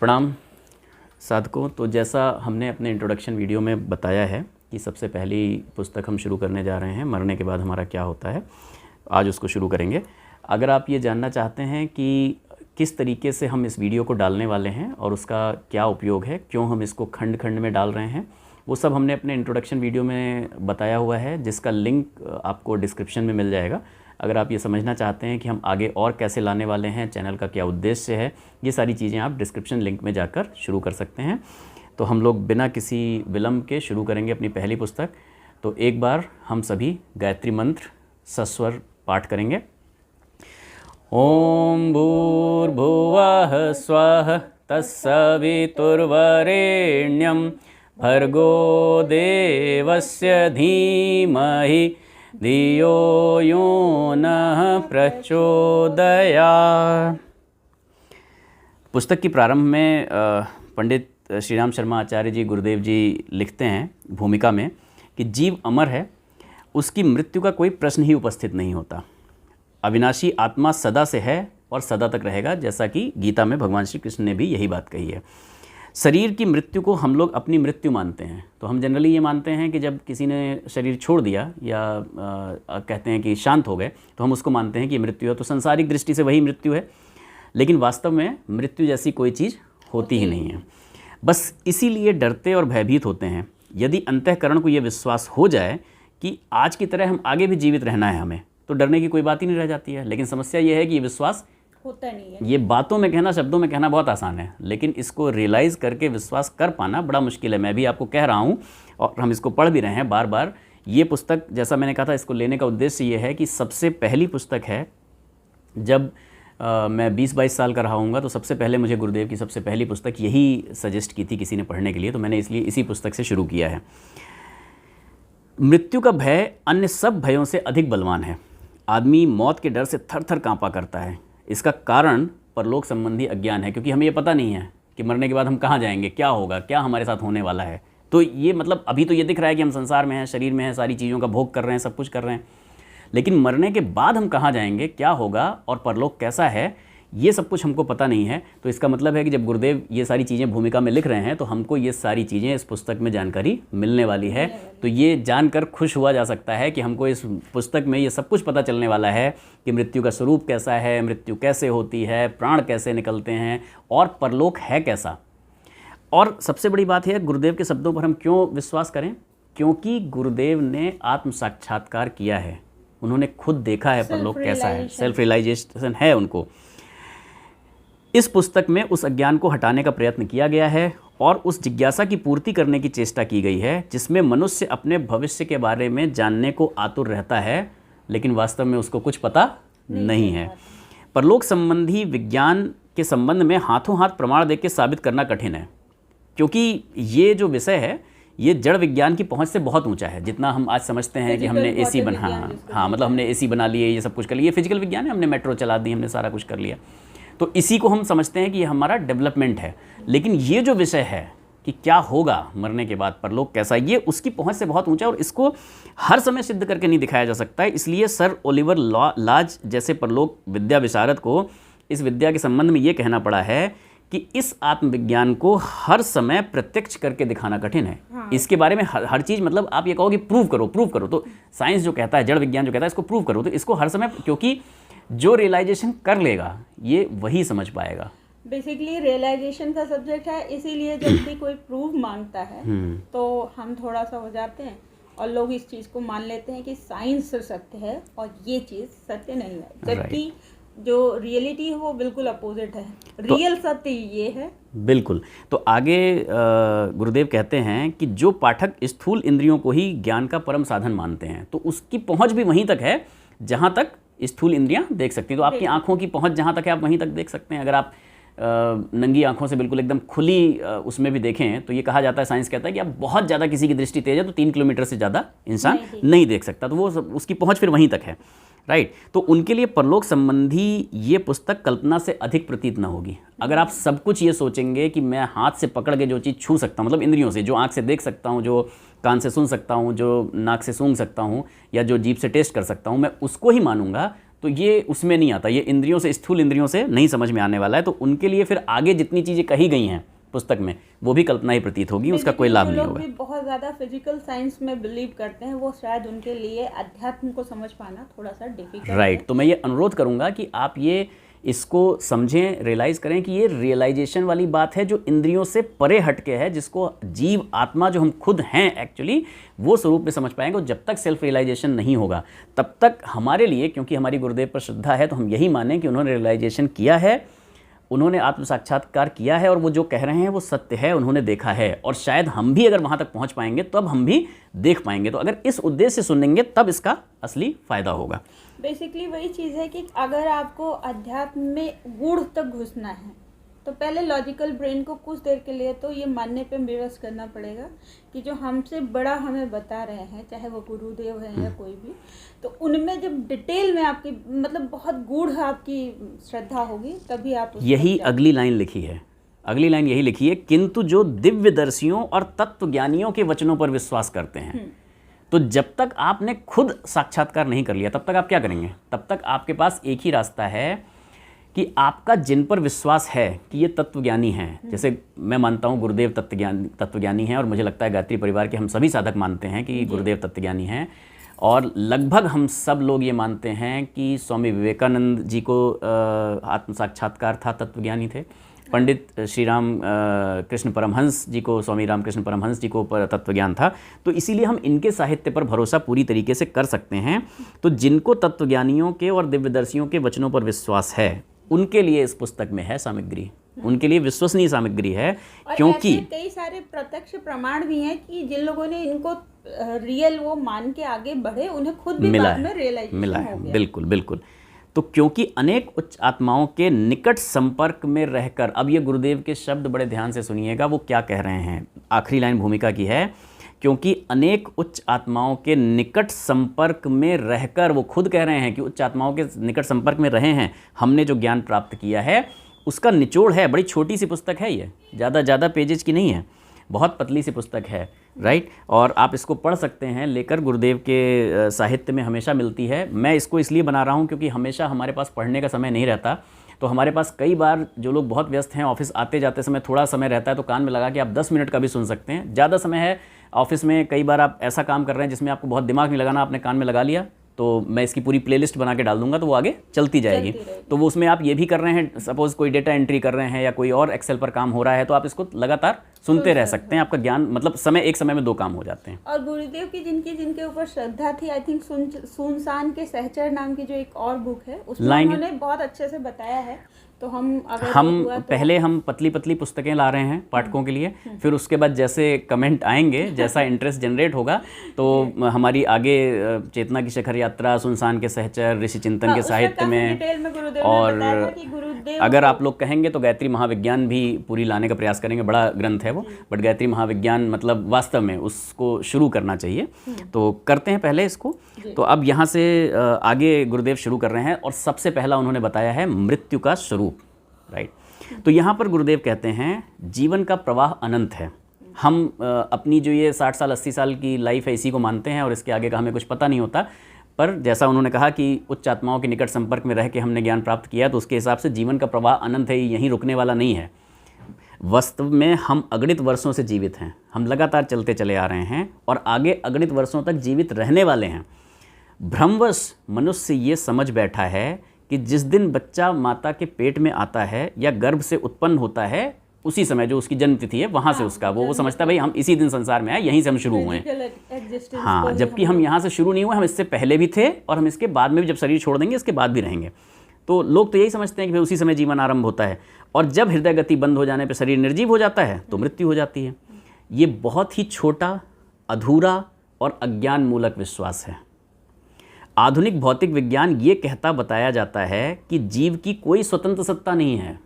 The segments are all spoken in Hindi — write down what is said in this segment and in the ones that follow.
प्रणाम साधकों। तो जैसा हमने अपने इंट्रोडक्शन वीडियो में बताया है कि सबसे पहली पुस्तक हम शुरू करने जा रहे हैं, मरने के बाद हमारा क्या होता है, आज उसको शुरू करेंगे। अगर आप ये जानना चाहते हैं कि किस तरीके से हम इस वीडियो को डालने वाले हैं और उसका क्या उपयोग है, क्यों हम इसको खंड खंड में डाल रहे हैं, वो सब हमने अपने इंट्रोडक्शन वीडियो में बताया हुआ है, जिसका लिंक आपको डिस्क्रिप्शन में मिल जाएगा। अगर आप ये समझना चाहते हैं कि हम आगे और कैसे लाने वाले हैं, चैनल का क्या उद्देश्य है, ये सारी चीज़ें आप डिस्क्रिप्शन लिंक में जाकर शुरू कर सकते हैं। तो हम लोग बिना किसी विलंब के शुरू करेंगे अपनी पहली पुस्तक। तो एक बार हम सभी गायत्री मंत्र सस्वर पाठ करेंगे। ओम भूर्भुवः स्वः तत्सवितुर्वरेण्यं भर्गो देवस्य धीमहि धियो यो नः प्रचोदयात्। पुस्तक की प्रारंभ में पंडित श्री राम शर्मा आचार्य जी गुरुदेव जी लिखते हैं भूमिका में कि जीव अमर है, उसकी मृत्यु का कोई प्रश्न ही उपस्थित नहीं होता। अविनाशी आत्मा सदा से है और सदा तक रहेगा, जैसा कि गीता में भगवान श्री कृष्ण ने भी यही बात कही है। शरीर की मृत्यु को हम लोग अपनी मृत्यु मानते हैं। तो हम जनरली ये मानते हैं कि जब किसी ने शरीर छोड़ दिया या कहते हैं कि शांत हो गए, तो हम उसको मानते हैं कि मृत्यु है। तो संसारिक दृष्टि से वही मृत्यु है, लेकिन वास्तव में मृत्यु जैसी कोई चीज़ होती ही नहीं है। बस इसीलिए डरते और भयभीत होते हैं। यदि अंतःकरण को ये विश्वास हो जाए कि आज की तरह हम आगे भी जीवित रहना है हमें, तो डरने की कोई बात ही नहीं रह जाती है। लेकिन समस्या ये है कि ये विश्वास होता नहीं है। ये बातों में कहना, शब्दों में कहना बहुत आसान है, लेकिन इसको रियलाइज़ करके विश्वास कर पाना बड़ा मुश्किल है। मैं भी आपको कह रहा हूँ और हम इसको पढ़ भी रहे हैं बार बार। ये पुस्तक, जैसा मैंने कहा था, इसको लेने का उद्देश्य ये है कि सबसे पहली पुस्तक है। जब मैं 20-22 साल का रहा हूँगा, तो सबसे पहले मुझे गुरुदेव की सबसे पहली पुस्तक यही सजेस्ट की थी किसी ने पढ़ने के लिए, तो मैंने इसलिए इसी पुस्तक से शुरू किया है। मृत्यु का भय अन्य सब भयों से अधिक बलवान है। आदमी मौत के डर से थर थर काँपा करता है। इसका कारण परलोक संबंधी अज्ञान है, क्योंकि हमें ये पता नहीं है कि मरने के बाद हम कहाँ जाएंगे, क्या होगा, क्या हमारे साथ होने वाला है। तो ये मतलब अभी तो ये दिख रहा है कि हम संसार में हैं, शरीर में हैं, सारी चीज़ों का भोग कर रहे हैं, सब कुछ कर रहे हैं, लेकिन मरने के बाद हम कहाँ जाएंगे, क्या होगा और परलोक कैसा है, ये सब कुछ हमको पता नहीं है। तो इसका मतलब है कि जब गुरुदेव ये सारी चीज़ें भूमिका में लिख रहे हैं, तो हमको ये सारी चीज़ें इस पुस्तक में जानकारी मिलने वाली है। तो ये जानकर खुश हुआ जा सकता है कि हमको इस पुस्तक में ये सब कुछ पता चलने वाला है कि मृत्यु का स्वरूप कैसा है, मृत्यु कैसे होती है, प्राण कैसे निकलते हैं और परलोक है कैसा। और सबसे बड़ी बात है, गुरुदेव के शब्दों पर हम क्यों विश्वास करें, क्योंकि गुरुदेव ने आत्म साक्षात्कार किया है, उन्होंने खुद देखा है परलोक कैसा है, सेल्फ रियलाइजेशन है उनको। इस पुस्तक में उस अज्ञान को हटाने का प्रयत्न किया गया है और उस जिज्ञासा की पूर्ति करने की चेष्टा की गई है, जिसमें मनुष्य अपने भविष्य के बारे में जानने को आतुर रहता है, लेकिन वास्तव में उसको कुछ पता नहीं है। परलोक संबंधी विज्ञान के संबंध में हाथों हाथ प्रमाण देकर साबित करना कठिन है, क्योंकि ये जो विषय है ये जड़ विज्ञान की पहुंच से बहुत ऊंचा है। जितना हम आज समझते हैं कि हमने एसी बना, हाँ मतलब हमने एसी बना लिए, ये सब कुछ कर लिया, ये फिजिकल विज्ञान है, हमने मेट्रो चला दी, हमने सारा कुछ कर लिया, तो इसी को हम समझते हैं कि ये हमारा डेवलपमेंट है। लेकिन ये जो विषय है कि क्या होगा मरने के बाद, परलोक कैसा, ये उसकी पहुंच से बहुत ऊंचा है और इसको हर समय सिद्ध करके नहीं दिखाया जा सकता है। इसलिए सर ओलिवर लाज जैसे परलोक विद्या विशारद को इस विद्या के संबंध में ये कहना पड़ा है कि इस आत्मविज्ञान को हर समय प्रत्यक्ष करके दिखाना कठिन है। हाँ। इसके बारे में हर चीज़, मतलब आप ये कहो कि प्रूव करो, तो साइंस जो कहता है, जड़ विज्ञान जो कहता है इसको प्रूव करो, तो इसको हर समय, क्योंकि जो रियलाइजेशन कर लेगा ये वही समझ पाएगा। बेसिकली रियलाइजेशन का सब्जेक्ट है, इसीलिए जब भी कोई प्रूफ मांगता है तो हम थोड़ा सा हो जाते हैं और लोग इस चीज़ को मान लेते हैं कि साइंस सत्य है और ये चीज़ सत्य नहीं है, जबकि जो रियलिटी है वो बिल्कुल अपोजिट है। रियल सत्य ये है। बिल्कुल। तो आगे गुरुदेव कहते हैं कि जो पाठक स्थूल इंद्रियों को ही ज्ञान का परम साधन मानते हैं, तो उसकी पहुंच भी वहीं तक है जहां तक स्थूल इंद्रियां देख सकती हैं। तो आपकी आंखों की पहुंच जहां तक है आप वहीं तक देख सकते हैं। अगर आप नंगी आंखों से बिल्कुल एकदम खुली उसमें भी देखें, तो ये कहा जाता है, साइंस कहता है कि आप बहुत ज़्यादा किसी की दृष्टि तेज है तो 3 किलोमीटर से ज़्यादा इंसान नहीं देख सकता, तो वो उसकी पहुंच फिर वहीं तक है, राइट। तो उनके लिए परलोक संबंधी ये पुस्तक कल्पना से अधिक प्रतीत न होगी। अगर आप सब कुछ ये सोचेंगे कि मैं हाथ से पकड़ के जो चीज़ छू सकता हूँ, मतलब इंद्रियों से, जो आँख से देख सकता हूँ, जो कान से सुन सकता हूँ, जो नाक से सूंघ सकता हूँ, या जो जीभ से टेस्ट कर सकता हूँ, मैं उसको ही मानूंगा, तो ये उसमें नहीं आता, ये इंद्रियों से, स्थूल इंद्रियों से नहीं समझ में आने वाला है। तो उनके लिए फिर आगे जितनी चीज़ें कही गई हैं पुस्तक में वो भी कल्पना ही प्रतीत होगी, उसका कोई लाभ नहीं होगा। भी बहुत ज़्यादा फिजिकल साइंस में बिलीव करते हैं, वो शायद उनके लिए अध्यात्म को समझ पाना थोड़ा सा डिफिकल्ट है। राइट, तो मैं ये अनुरोध करूँगा कि आप ये इसको समझें, रियलाइज करें कि ये रियलाइजेशन वाली बात है जो इंद्रियों से परे हटके है, जिसको जीव आत्मा जो हम खुद हैं एक्चुअली वो स्वरूप में समझ पाएंगे। और जब तक सेल्फ रियलाइजेशन नहीं होगा तब तक हमारे लिए, क्योंकि हमारी गुरुदेव पर श्रद्धा है, तो हम यही मानें कि उन्होंने रियलाइजेशन किया है, उन्होंने आत्म साक्षात्कार किया है और वो जो कह रहे हैं वो सत्य है, उन्होंने देखा है। और शायद हम भी अगर वहाँ तक पहुँच पाएंगे तब हम भी देख पाएंगे। तो अगर इस उद्देश्य से सुनेंगे तब इसका असली फ़ायदा होगा। बेसिकली वही चीज़ है कि अगर आपको अध्यात्म में गूढ़ तक घुसना है तो पहले लॉजिकल ब्रेन को कुछ देर के लिए तो ये मानने पे विवश करना पड़ेगा कि जो हमसे बड़ा हमें बता रहे हैं, चाहे वो गुरुदेव हैं या कोई भी, तो उनमें जब डिटेल में आपकी मतलब बहुत गूढ़ आपकी श्रद्धा होगी तभी आप यही अगली लाइन लिखी है, अगली लाइन यही लिखी है, किंतु जो दिव्यदर्शियों और तत्वज्ञानियों के वचनों पर विश्वास करते हैं। तो जब तक आपने खुद साक्षात्कार नहीं कर लिया तब तक आप क्या करेंगे? तब तक आपके पास एक ही रास्ता है कि आपका जिन पर विश्वास है कि ये तत्वज्ञानी हैं, जैसे मैं मानता हूँ गुरुदेव तत्वज्ञानी हैं, और मुझे लगता है गायत्री परिवार के हम सभी साधक मानते हैं कि गुरुदेव तत्वज्ञानी हैं, और लगभग हम सब लोग ये मानते हैं कि स्वामी विवेकानंद जी को आत्म साक्षात्कार था, तत्वज्ञानी थे। पंडित श्री राम कृष्ण परमहंस जी को, स्वामी रामकृष्ण परमहंस जी को तत्वज्ञान था। तो इसीलिए हम इनके साहित्य पर भरोसा पूरी तरीके से कर सकते हैं। तो जिनको तत्वज्ञानियों के और दिव्यदर्शियों के वचनों पर विश्वास है उनके लिए इस पुस्तक में है सामग्री, उनके लिए विश्वसनीय सामग्री है। क्योंकि कई सारे प्रत्यक्ष प्रमाण भी हैं कि जिन लोगों ने इनको रियल वो मान के आगे बढ़े, उन्हें खुद भी बाद में रियलाइजेशन मिला है। बिल्कुल बिल्कुल। तो क्योंकि अनेक उच्च आत्माओं के निकट संपर्क में रहकर, अब ये गुरुदेव के शब्द बड़े ध्यान से सुनिएगा, वो क्या कह रहे हैं। आखिरी लाइन भूमिका की है, क्योंकि अनेक उच्च आत्माओं के निकट संपर्क में रहकर, वो खुद कह रहे हैं कि उच्च आत्माओं के निकट संपर्क में रहे हैं, हमने जो ज्ञान प्राप्त किया है उसका निचोड़ है। बड़ी छोटी सी पुस्तक है ये, ज़्यादा पेजेज की नहीं है, बहुत पतली सी पुस्तक है, राइट। और आप इसको पढ़ सकते हैं लेकर, गुरुदेव के साहित्य में हमेशा मिलती है। मैं इसको इसलिए बना रहा हूँ क्योंकि हमेशा हमारे पास पढ़ने का समय नहीं रहता। तो हमारे पास कई बार जो लोग बहुत व्यस्त हैं, ऑफिस आते जाते समय थोड़ा समय रहता है, तो कान में लगा के आप 10 मिनट का भी सुन सकते हैं। ज़्यादा समय है ऑफिस में, कई बार आप ऐसा काम कर रहे हैं जिसमें आपको बहुत दिमाग नहीं लगाना, आपने कान में लगा लिया, तो मैं इसकी पूरी प्लेलिस्ट बना के डाल दूंगा, तो वो आगे चलती जाएगी। तो वो उसमें आप ये भी कर रहे हैं, सपोज़ कोई डेटा एंट्री कर रहे हैं या कोई और एक्सेल पर काम हो रहा है, तो आप इसको लगातार सुनते रह सकते हैं। आपका ज्ञान, मतलब एक समय में 2 काम हो जाते हैं। और गुरुदेव की जिनके ऊपर श्रद्धा थी, आई थिंक सुनसान के सहचर नाम की जो एक और बुक है, उसमें उन्होंने बहुत अच्छे से बताया है। तो हम पहले हम पतली पुस्तकें ला रहे हैं पाठकों के लिए, फिर उसके बाद जैसे कमेंट आएंगे, जैसा इंटरेस्ट जनरेट होगा, तो हमारी आगे चेतना की शिखर यात्रा, सुनसान के सहचर, ऋषि चिंतन के साहित्य में, और अगर आप लोग कहेंगे तो गायत्री महाविज्ञान भी पूरी लाने का प्रयास करेंगे। बड़ा ग्रंथ है वो, बट गायत्री महाविज्ञान मतलब वास्तव में उसको शुरू करना चाहिए, तो करते हैं पहले इसको। तो अब यहाँ से आगे गुरुदेव शुरू कर रहे हैं, और सबसे पहला उन्होंने बताया है मृत्यु का स्वरूप, राइट। तो यहाँ पर गुरुदेव कहते हैं जीवन का प्रवाह अनंत है। हम अपनी जो ये 60 साल 80 साल की लाइफ है इसी को मानते हैं, और इसके आगे का हमें कुछ पता नहीं होता। पर जैसा उन्होंने कहा कि उच्च आत्माओं के निकट संपर्क में रह के हमने ज्ञान प्राप्त किया, तो उसके हिसाब से जीवन का प्रवाह अनंत है, यहीं रुकने वाला नहीं है। वास्तव में हम अगणित वर्षों से जीवित हैं, हम लगातार चलते चले आ रहे हैं और आगे अगणित वर्षों तक जीवित रहने वाले हैं। भ्रमवश मनुष्य ये समझ बैठा है कि जिस दिन बच्चा माता के पेट में आता है या गर्भ से उत्पन्न होता है, उसी समय जो उसकी जन्म तिथि है वहाँ से उसका वो समझता है भाई हम इसी दिन संसार में आए, यहीं से हम शुरू हुए हैं। हाँ, जबकि हम यहाँ से शुरू नहीं हुए, हम इससे पहले भी थे और हम इसके बाद में भी, जब शरीर छोड़ देंगे इसके बाद भी रहेंगे। तो लोग तो यही समझते हैं कि भाई उसी समय जीवन आरंभ होता है, और जब हृदय गति बंद हो जाने पर शरीर निर्जीव हो जाता है तो मृत्यु हो जाती है। ये बहुत ही छोटा, अधूरा और अज्ञान मूलक विश्वास है। आधुनिक भौतिक विज्ञान ये कहता बताया जाता है कि जीव की कोई स्वतंत्र सत्ता नहीं है,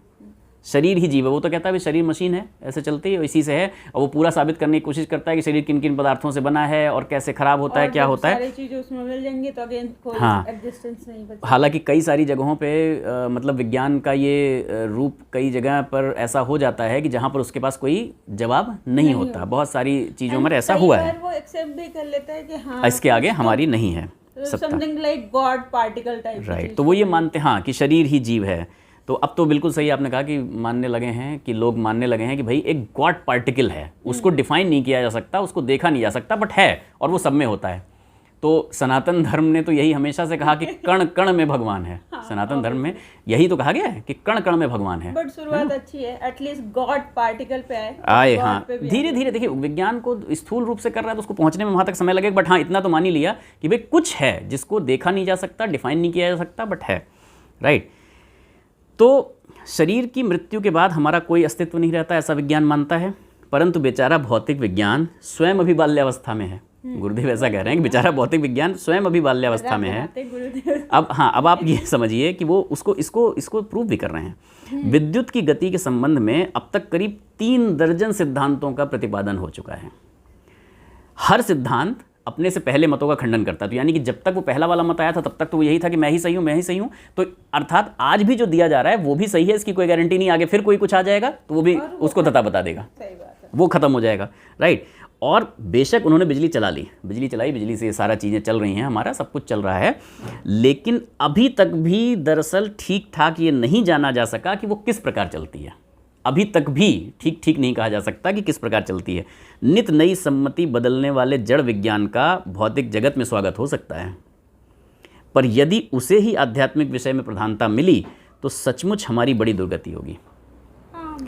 शरीर ही जीव है। वो तो कहता है शरीर मशीन है, ऐसे चलती है, इसी से है, और वो पूरा साबित करने की कोशिश करता है कि शरीर किन किन पदार्थों से बना है और कैसे खराब होता है, क्या होता है। सारी चीजें उसमें मिल जाएंगी तो अगेन कोई एग्जिस्टेंस नहीं बचेगा। हालांकि कई सारी जगहों पे मतलब विज्ञान का ये रूप कई जगह पर ऐसा हो जाता है कि जहाँ पर उसके पास कोई जवाब नहीं होता। बहुत सारी चीज़ों में ऐसा हुआ है, वो एक्सेप्ट भी कर लेता है कि हाँ इसके आगे हमारी नहीं है। सत्ता, something like God particle type. Right. तो वो ये मानते हैं हाँ कि शरीर ही जीव है। तो अब तो बिल्कुल सही आपने कहा कि मानने लगे हैं कि लोग मानने लगे हैं कि भाई एक गॉड पार्टिकल है, उसको डिफाइन नहीं किया जा सकता, उसको देखा नहीं जा सकता, बट है और वो सब में होता है। तो सनातन धर्म ने तो यही हमेशा से कहा कि कण कण में भगवान है। सनातन धर्म में यही तो कहा गया है कि कण कण में भगवान है। बट शुरुआत अच्छी है, एटलीस्ट गॉड पार्टिकल पे आए। हाँ, धीरे धीरे देखिए विज्ञान को स्थूल रूप से कर रहा है तो उसको पहुंचने में वहां तक समय लगेगा, बट हाँ इतना तो मान ही लिया कि भाई कुछ है जिसको देखा नहीं जा सकता, डिफाइन नहीं किया जा सकता, बट है, राइट। तो शरीर की मृत्यु के बाद हमारा कोई अस्तित्व नहीं रहता, ऐसा विज्ञान मानता है। परंतु बेचारा भौतिक विज्ञान स्वयं अभी बाल्यावस्था में है। गुरुदेव ऐसा कह रहे हैं कि बेचारा भौतिक विज्ञान स्वयं अभी बाल्यावस्था में है। अब हाँ, अब आप ये समझिए कि वो इसको प्रूव भी कर रहे हैं। विद्युत की गति के संबंध में अब तक करीब 3 दर्जन सिद्धांतों का प्रतिपादन हो चुका है। हर सिद्धांत अपने से पहले मतों का खंडन करता है। तो यानी कि जब तक वो पहला वाला मत आया था तब तक तो वो यही था कि मैं ही सही हूँ, मैं ही सही हूँ। तो अर्थात आज भी जो दिया जा रहा है वो भी सही है, इसकी कोई गारंटी नहीं, आगे फिर कोई कुछ आ जाएगा तो वो भी उसको तथा बता देगा, वो खत्म हो जाएगा, राइट। और बेशक उन्होंने बिजली चला ली, बिजली चलाई, बिजली से ये सारा चीज़ें चल रही हैं, हमारा सब कुछ चल रहा है, लेकिन अभी तक भी दरअसल ठीक ठाक ये नहीं जाना जा सका कि वो किस प्रकार चलती है। अभी तक भी ठीक नहीं कहा जा सकता कि किस प्रकार चलती है। नित नई सम्मति बदलने वाले जड़ विज्ञान का भौतिक जगत में स्वागत हो सकता है, पर यदि उसे ही आध्यात्मिक विषय में प्रधानता मिली तो सचमुच हमारी बड़ी दुर्गति होगी।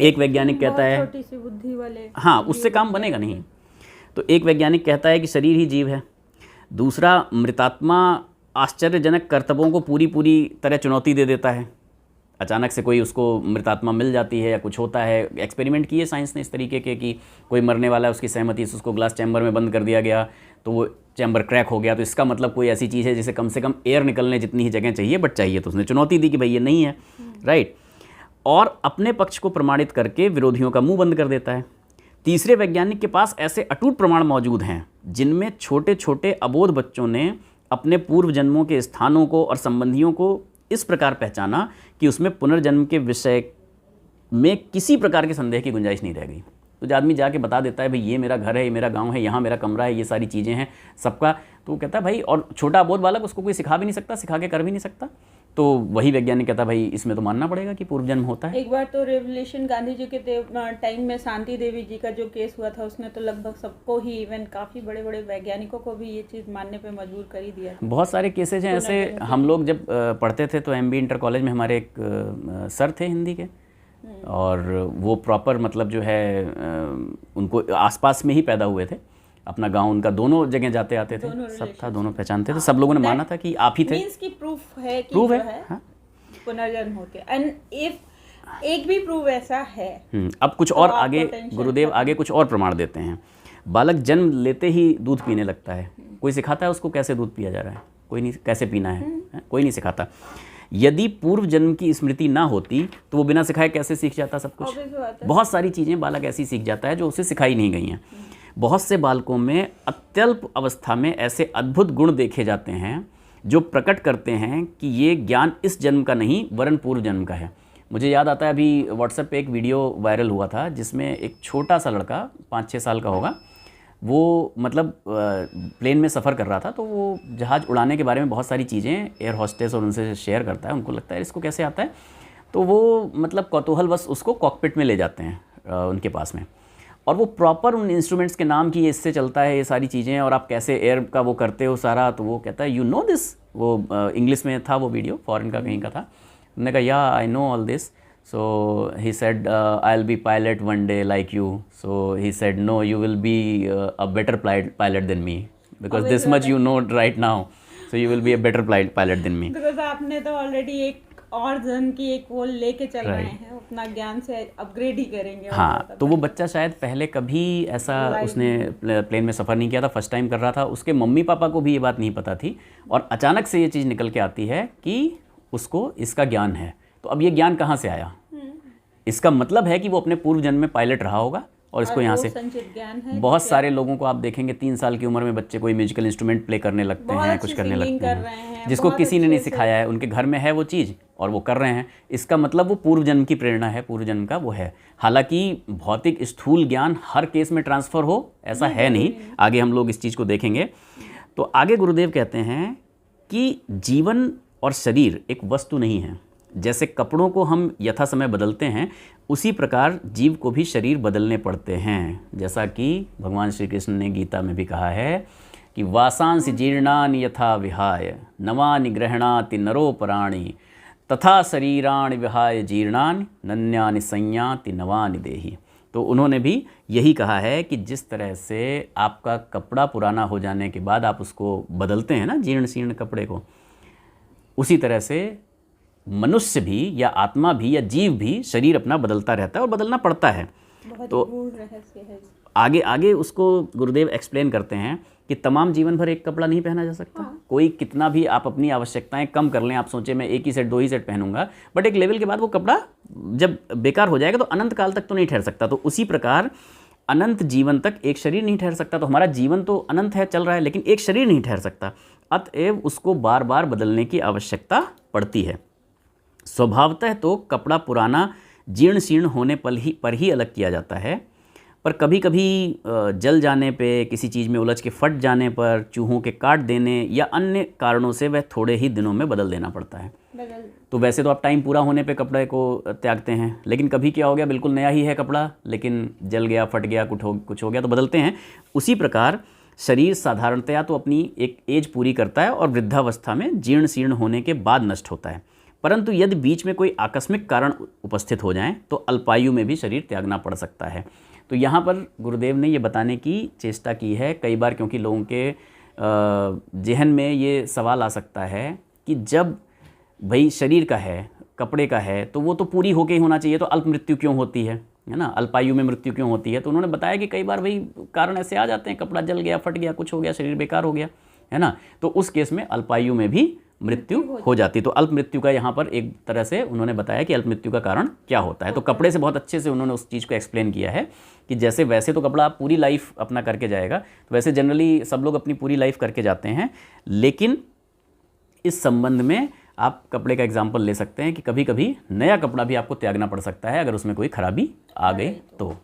एक वैज्ञानिक कहता है, छोटी सी बुद्धि वाले, हाँ, उससे काम बनेगा नहीं। तो एक वैज्ञानिक कहता है कि शरीर ही जीव है, दूसरा मृतात्मा आश्चर्यजनक कर्तव्यों को पूरी तरह चुनौती दे देता है। अचानक से कोई उसको मृतात्मा मिल जाती है या कुछ होता है। एक्सपेरिमेंट किए साइंस ने इस तरीके के कि कोई मरने वाला है, उसकी सहमति से उसको ग्लास चैम्बर में बंद कर दिया गया तो वो चैम्बर क्रैक हो गया, तो इसका मतलब कोई ऐसी चीज़ है जिसे कम से कम एयर निकलने जितनी ही जगह चाहिए, बट चाहिए, तो उसने चुनौती दी कि भाई ये नहीं है, राइट। और अपने पक्ष को प्रमाणित करके विरोधियों का मुंह बंद कर देता है। तीसरे वैज्ञानिक के पास ऐसे अटूट प्रमाण मौजूद हैं जिनमें छोटे छोटे अबोध बच्चों ने अपने पूर्व जन्मों के स्थानों को और संबंधियों को इस प्रकार पहचाना कि उसमें पुनर्जन्म के विषय में किसी प्रकार के संदेह की गुंजाइश नहीं रह गई। तो जो आदमी जाके बता देता है भाई ये मेरा घर है, ये मेरा गांव है, यहाँ मेरा कमरा है, ये सारी चीज़ें हैं सबका, तो वो कहता है भाई, और छोटा अबोध बालक उसको कोई सिखा भी नहीं सकता, सिखा के कर भी नहीं सकता। तो वही वैज्ञानिक कहता भाई इसमें तो मानना पड़ेगा कि पूर्व जन्म होता है। एक बार तो रेवोल्यूशन गांधी जी के टाइम में शांति देवी जी का जो केस हुआ था उसने तो लगभग सबको ही, इवन काफ़ी बड़े बड़े वैज्ञानिकों को भी ये चीज़ मानने पे मजबूर कर ही दिया। बहुत सारे केसेज हैं ऐसे। हम लोग जब पढ़ते थे तो MB इंटर कॉलेज में हमारे एक सर थे हिंदी के, और वो प्रॉपर मतलब जो है उनको आसपास में ही पैदा हुए थे, अपना गांव उनका, दोनों जगह जाते आते थे, सब था, दोनों पहचानते थे, सब लोगों ने माना था कि आप ही थे। मींस की प्रूफ है कि प्रूफ जो है, हाँ? पुनर्जन्म होते, एंड इफ एक भी प्रूफ ऐसा है। अब कुछ और आगे गुरुदेव आगे कुछ और प्रमाण देते हैं। बालक जन्म लेते ही दूध पीने लगता है, कोई सिखाता है उसको कैसे दूध पिया जा रहा है? कोई नहीं। कैसे पीना है? कोई नहीं सिखाता। यदि पूर्व जन्म की स्मृति ना होती तो वो बिना सिखाए कैसे सीख जाता सब कुछ? बहुत सारी चीज़ें बालक ऐसी सीख जाता है जो उसे सिखाई नहीं गई हैं। बहुत से बालकों में अत्यल्प अवस्था में ऐसे अद्भुत गुण देखे जाते हैं जो प्रकट करते हैं कि ये ज्ञान इस जन्म का नहीं वरन पूर्व जन्म का है। मुझे याद आता है अभी व्हाट्सएप पे एक वीडियो वायरल हुआ था जिसमें एक छोटा सा लड़का 5-6 साल का होगा, वो मतलब प्लेन में सफ़र कर रहा था, तो वो जहाज़ उड़ाने के बारे में बहुत सारी चीज़ें एयर होस्टेस और उनसे शेयर करता है। उनको लगता है इसको कैसे आता है, तो वो मतलब कौतूहलवश उसको कॉकपिट में ले जाते हैं उनके पास में, और वो प्रॉपर उन इंस्ट्रूमेंट्स के नाम की, इससे चलता है ये सारी चीज़ें और आप कैसे एयर का वो करते हो सारा, तो वो कहता है यू नो दिस। वो इंग्लिश में था वो वीडियो, फॉरेन का कहीं का था। उन्होंने कहा या I know all this. So he said, I'll be pilot one day like you. So he said, no, you will be a better pilot than me because this much you know right now. So you will be a better pilot than me. Because आपने तो ऑलरेडी एक और जन की एक वो लेके चल रहे हैं, अपना ज्ञान से अपग्रेड ही करेंगे। हाँ, तो वो बच्चा शायद पहले कभी ऐसा उसने प्लेन में सफ़र नहीं किया था, फर्स्ट टाइम कर रहा था। उसके मम्मी पापा को भी ये बात नहीं पता थी और अचानक से ये चीज़ निकल के आती है कि उसको इसका ज्ञान है। तो अब ये ज्ञान कहाँ से आया? इसका मतलब है कि वो अपने पूर्व जन्म में पायलट रहा होगा और इसको यहाँ से संचित ज्ञान है। बहुत सारे लोगों को आप देखेंगे 3 साल की उम्र में बच्चे कोई म्यूजिकल इंस्ट्रूमेंट प्ले करने लगते हैं, कुछ करने लगते हैं जिसको किसी ने नहीं सिखाया है, उनके घर में है वो चीज़ और वो कर रहे हैं। इसका मतलब वो पूर्व जन्म की प्रेरणा है, पूर्व जन्म का वो है। हालांकि भौतिक स्थूल ज्ञान हर केस में ट्रांसफ़र हो ऐसा है नहीं, आगे हम लोग इस चीज़ को देखेंगे। तो आगे गुरुदेव कहते हैं कि जीवन और शरीर एक वस्तु नहीं है। जैसे कपड़ों को हम यथा समय बदलते हैं, उसी प्रकार जीव को भी शरीर बदलने पड़ते हैं। जैसा कि भगवान श्री कृष्ण ने गीता में भी कहा है कि वासांसि जीर्णानि यथा विहाय नवानि गृह्णाति नरोपराणि तथा शरीराणि विहाय जीर्णानि नन्यानि संयाति नवानि देहि। तो उन्होंने भी यही कहा है कि जिस तरह से आपका कपड़ा पुराना हो जाने के बाद आप उसको बदलते हैं ना, जीर्ण शीर्ण कपड़े को, उसी तरह से मनुष्य भी या आत्मा भी या जीव भी शरीर अपना बदलता रहता है और बदलना पड़ता है। तो रहस्य है। आगे आगे उसको गुरुदेव एक्सप्लेन करते हैं कि तमाम जीवन भर एक कपड़ा नहीं पहना जा सकता। कोई कितना भी आप अपनी आवश्यकताएं कम कर लें, आप सोचें मैं एक ही सेट 2 ही सेट पहनूंगा, बट एक लेवल के बाद वो कपड़ा जब बेकार हो जाएगा तो अनंत काल तक तो नहीं ठहर सकता। तो उसी प्रकार अनंत जीवन तक एक शरीर नहीं ठहर सकता। तो हमारा जीवन तो अनंत है, चल रहा है, लेकिन एक शरीर नहीं ठहर सकता। अतएव उसको बार बार बदलने की आवश्यकता पड़ती है। स्वभावतः तो कपड़ा पुराना जीर्ण शीर्ण होने पर ही अलग किया जाता है, पर कभी कभी जल जाने पे, किसी चीज़ में उलझ के फट जाने पर, चूहों के काट देने या अन्य कारणों से वह थोड़े ही दिनों में बदल देना पड़ता है। तो वैसे तो आप टाइम पूरा होने पे कपड़े को त्यागते हैं, लेकिन कभी क्या हो गया, बिल्कुल नया ही है कपड़ा, लेकिन जल गया, फट गया, कुछ हो गया तो बदलते हैं। उसी प्रकार शरीर साधारणतया तो अपनी एक एज पूरी करता है और वृद्धावस्था में जीर्ण शीर्ण होने के बाद नष्ट होता है। परंतु यदि बीच में कोई आकस्मिक कारण उपस्थित हो जाएं तो अल्पायु में भी शरीर त्यागना पड़ सकता है। तो यहाँ पर गुरुदेव ने ये बताने की चेष्टा की है कई बार, क्योंकि लोगों के जहन में ये सवाल आ सकता है कि जब भाई शरीर का है, कपड़े का है, तो वो तो पूरी होके ही होना चाहिए, तो अल्प मृत्यु क्यों होती है ना, अल्पायु में मृत्यु क्यों होती है। तो उन्होंने बताया कि कई बार भाई कारण ऐसे आ जाते हैं, कपड़ा जल गया, फट गया, कुछ हो गया, शरीर बेकार हो गया, है ना, तो उस केस में अल्पायु में भी मृत्यु हो जाती। तो अल्प मृत्यु का यहाँ पर एक तरह से उन्होंने बताया कि अल्प मृत्यु का कारण क्या होता है। तो कपड़े से बहुत अच्छे से उन्होंने उस चीज़ को एक्सप्लेन किया है कि जैसे वैसे तो कपड़ा आप पूरी लाइफ अपना करके जाएगा, तो वैसे जनरली सब लोग अपनी पूरी लाइफ करके जाते हैं, लेकिन इस संबंध में आप कपड़े का एग्जाम्पल ले सकते हैं कि कभी कभी नया कपड़ा भी आपको त्यागना पड़ सकता है अगर उसमें कोई खराबी आ गई तो।